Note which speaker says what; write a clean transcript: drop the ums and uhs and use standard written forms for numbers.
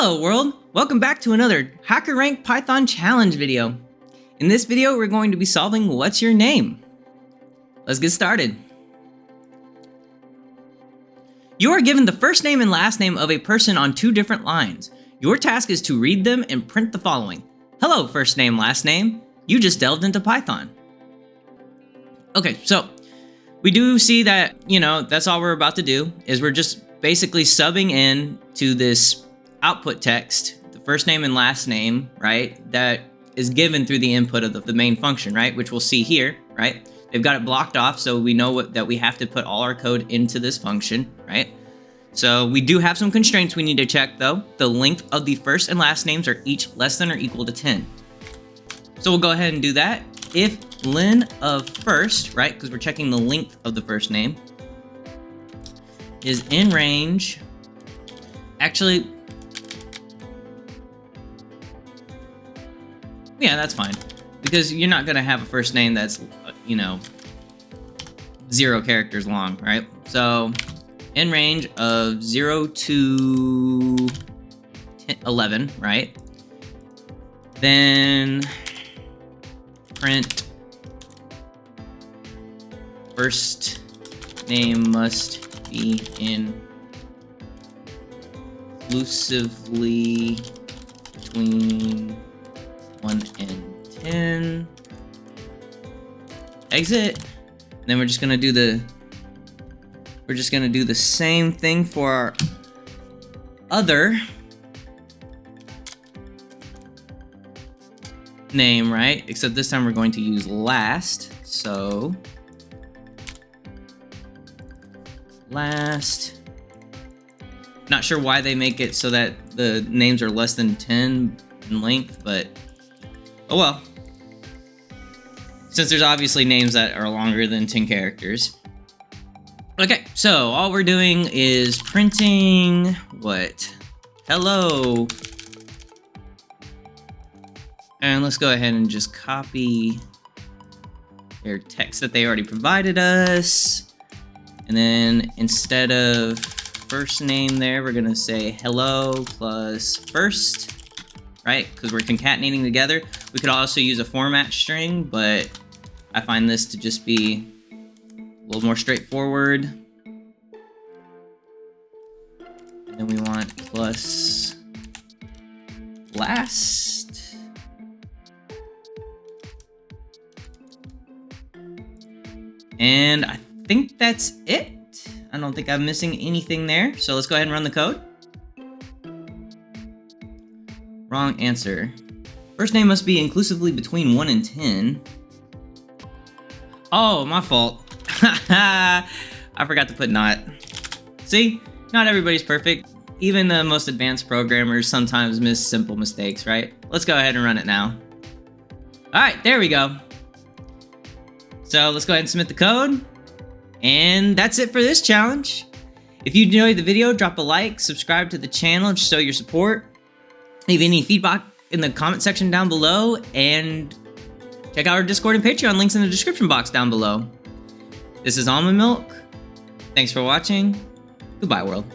Speaker 1: Hello world! Welcome back to another HackerRank Python challenge video. In this video we're going to be solving what's your name. Let's get started. You are given the first name and last name of a person on two different lines. Your task is to read them and print the following. Hello first name, last name. You just delved into Python. Okay, so we do see that, that's all we're about to do is we're just basically subbing in to this output text, the first name and last name, right? That is given through the input of the main function, right? Which we'll see here, right? They've got it blocked off, so we know that we have to put all our code into this function, right? So we do have some constraints we need to check though. The length of the first and last names are each less than or equal to 10. So we'll go ahead and do that. If len of first, right? Because we're checking the length of the first name, is in range. Actually, yeah, that's fine. Because you're not gonna have a first name that's, 0 characters long, right? So, in range of 0 to 11, right? Then print first name must be inclusively between 1 and 10. Exit. And then we're just gonna do the same thing for our other name, right? Except this time we're going to use last. So last. Not sure why they make it so that the names are less than 10 in length, but oh well. Since there's obviously names that are longer than 10 characters. Okay, so all we're doing is printing what? Hello. And let's go ahead and just copy their text that they already provided us. And then instead of first name there, we're gonna say hello plus first, right? Because we're concatenating together. We could also use a format string, but I find this to just be a little more straightforward. And then we want plus last. And I think that's it. I don't think I'm missing anything there. So let's go ahead and run the code. Wrong answer. First name must be inclusively between 1 and 10. Oh, my fault. I forgot to put not. See? Not everybody's perfect. Even the most advanced programmers sometimes miss simple mistakes, right? Let's go ahead and run it now. Alright, there we go. So let's go ahead and submit the code. And that's it for this challenge. If you enjoyed the video, drop a like, subscribe to the channel to show your support. Leave any feedback in the comment section down below, and check out our Discord and Patreon links in the description box down below. This is Almond Milk. Thanks for watching. Goodbye, world.